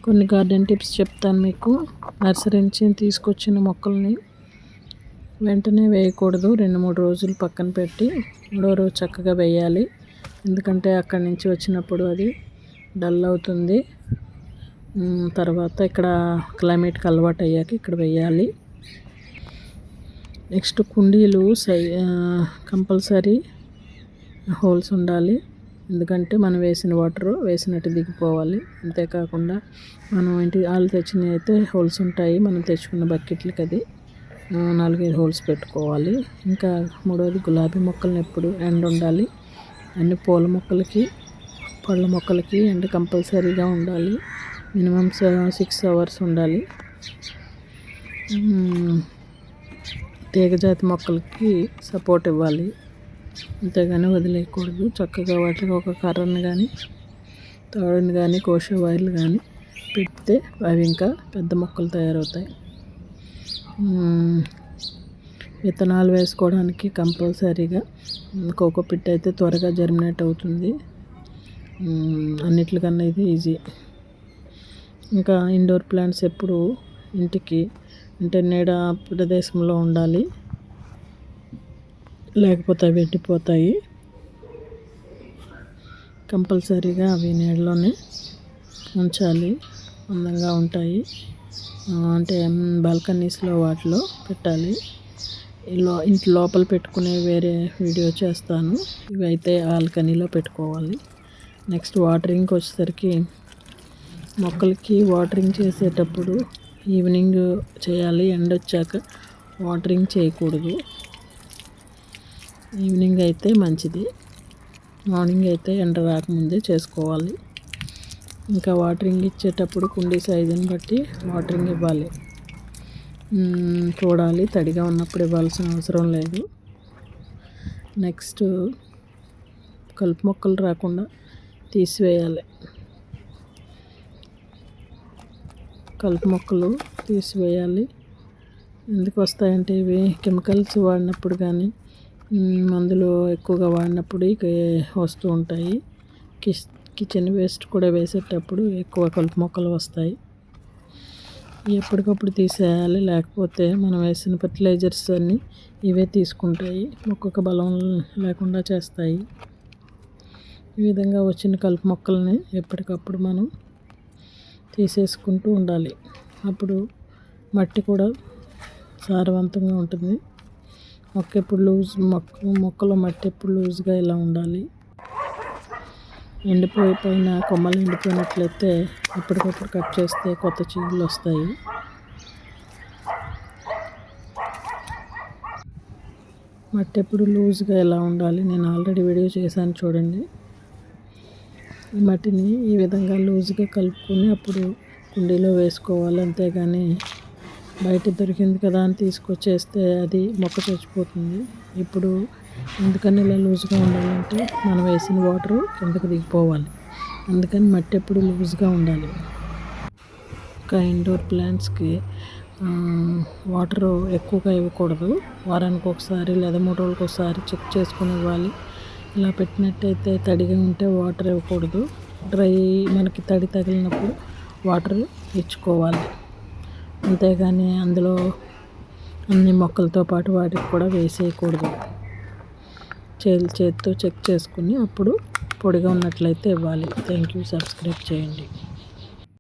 కొన్ని garden tips చెప్తాను మీకు. నర్సరీ నుంచి తీసుకొచ్చిన మొక్కల్ని వెంటనే వేయకూడదు. 2-3 రోజులు పక్కన పెట్టి 3వ రోజు చక్కగా వేయాలి. ఎందుకంటే అక్కడి నుంచి వచ్చినప్పుడు అది డల్ అవుతుంది. తర్వాత ఇక్కడ క్లైమేట్కి అలవాటు అయ్యాక ఇక్కడ వేయాలి. నెక్స్ట్ కుండీలు కంపల్సరీ హోల్స్ ఉండాలి. ఎందుకంటే మనం వేసిన వాటర్ వేసినట్టు దిగిపోవాలి. అంతేకాకుండా మనం వాళ్ళు తెచ్చినవి అయితే హోల్స్ ఉంటాయి. మనం తెచ్చుకున్న బకెట్లకి అది 4-5 హోల్స్ పెట్టుకోవాలి. ఇంకా 3వది గులాబీ మొక్కలను ఎప్పుడు ఎండ ఉండాలి. అన్ని పూల మొక్కలకి పళ్ళ మొక్కలకి ఎండ కంపల్సరీగా ఉండాలి. మినిమం 6 hours ఉండాలి. తీగజాతి మొక్కలకి సపోర్ట్ ఇవ్వాలి. అంతేగాని వదిలేయకూడదు. చక్కగా వాటికి ఒక కర్రను కానీ తాడుని కానీ కోసే వైర్లు కానీ పెడితే అవి ఇంకా పెద్ద మొక్కలు తయారవుతాయి. విత్తనాలు వేసుకోవడానికి కంపల్సరీగా కోకోపిట్ అయితే త్వరగా జర్మినేట్ అవుతుంది. అన్నిటికన్నా ఇది ఈజీ. ఇంకా ఇండోర్ ప్లాంట్స్ ఎప్పుడు ఇంటికి అంటే నీడ ప్రదేశంలో ఉండాలి, లేకపోతే అవి ఎండిపోతాయి. కంపల్సరీగా అవి నీడలోనే ఉంచాలి, అందంగా ఉంటాయి. అంటే బాల్కనీస్లో వాటిలో పెట్టాలి. ఇంటి లోపల పెట్టుకునే వేరే వీడియో చేస్తాను. ఇవైతే బాల్కనీలో పెట్టుకోవాలి. నెక్స్ట్ వాటరింగ్కి వచ్చేసరికి మొక్కలకి వాటరింగ్ చేసేటప్పుడు ఈవినింగ్ చేయాలి. ఎండ వచ్చాక వాటరింగ్ చేయకూడదు. ఈవినింగ్ అయితే మంచిది. మార్నింగ్ అయితే ఎండ రాకముందే చేసుకోవాలి. ఇంకా వాటరింగ్ ఇచ్చేటప్పుడు కుండీ సైజుని బట్టి వాటరింగ్ ఇవ్వాలి. చూడాలి, తడిగా ఉన్నప్పుడు ఇవ్వాల్సిన అవసరం లేదు. నెక్స్ట్ కలుపు మొక్కలు రాకుండా తీసివేయాలి. కలుపు మొక్కలు తీసివేయాలి. ఎందుకు వస్తాయంటే ఇవి కెమికల్స్ వాడినప్పుడు కానీ మందులు ఎక్కువగా వాడినప్పుడు వస్తూ ఉంటాయి. కిచెన్ వేస్ట్ కూడా వేసేటప్పుడు ఎక్కువ కలుపు మొక్కలు వస్తాయి. ఎప్పటికప్పుడు తీసేయాలి, లేకపోతే మనం వేసిన ఫర్టిలైజర్స్ అన్నీ ఇవే తీసుకుంటాయి, మొక్కకు బలం లేకుండా చేస్తాయి. ఈ విధంగా వచ్చిన కలుపు మొక్కల్ని ఎప్పటికప్పుడు మనం తీసేసుకుంటూ ఉండాలి. అప్పుడు మట్టి కూడా సారవంతంగా ఉంటుంది. మొక్కలో మట్టి ఎప్పుడు లూజ్గా ఇలా ఉండాలి. ఎండిపోయిన కొమ్మలు ఎండిపోయినట్లయితే ఎప్పటికప్పుడు కట్ చేస్తే కొత్త చిగుళ్ళు వస్తాయి. మట్టి ఎప్పుడు లూజ్గా ఎలా ఉండాలి, నేను ఆల్రెడీ వీడియో చేశాను చూడండి. ఈ మట్టిని ఈ విధంగా లూజ్గా కలుపుకొని అప్పుడు కుండీలో వేసుకోవాలి. అంతేగాని బయట దొరికింది కదా అని తీసుకొచ్చేస్తే అది మొక్క చచ్చిపోతుంది. ఇప్పుడు ఎందుకని ఇలా లూజ్గా ఉండాలంటే మనం వేసిన వాటర్ కిందకి దిగిపోవాలి. అందుకని మట్టి ఎప్పుడు లూజ్గా ఉండాలి. ఇంకా ఇండోర్ ప్లాంట్స్కి వాటర్ ఎక్కువగా ఇవ్వకూడదు. వారానికి ఒకసారి లేదా 3 రోజులకు ఒకసారి చెక్ చేసుకుని ఇవ్వాలి. ఇలా పెట్టినట్టయితే తడిగా ఉంటే వాటర్ ఇవ్వకూడదు. మనకి తడి తగిలినప్పుడు వాటర్ ఇచ్చుకోవాలి. అంతేగాని అందులో అన్ని మొక్కలతో పాటు వాటికి కూడా వేసేయకూడదు. చేతితో చెక్ చేసుకుని అప్పుడు పొడిగా ఉన్నట్లయితే ఇవ్వాలి. Thank you. సబ్స్క్రైబ్ చేయండి.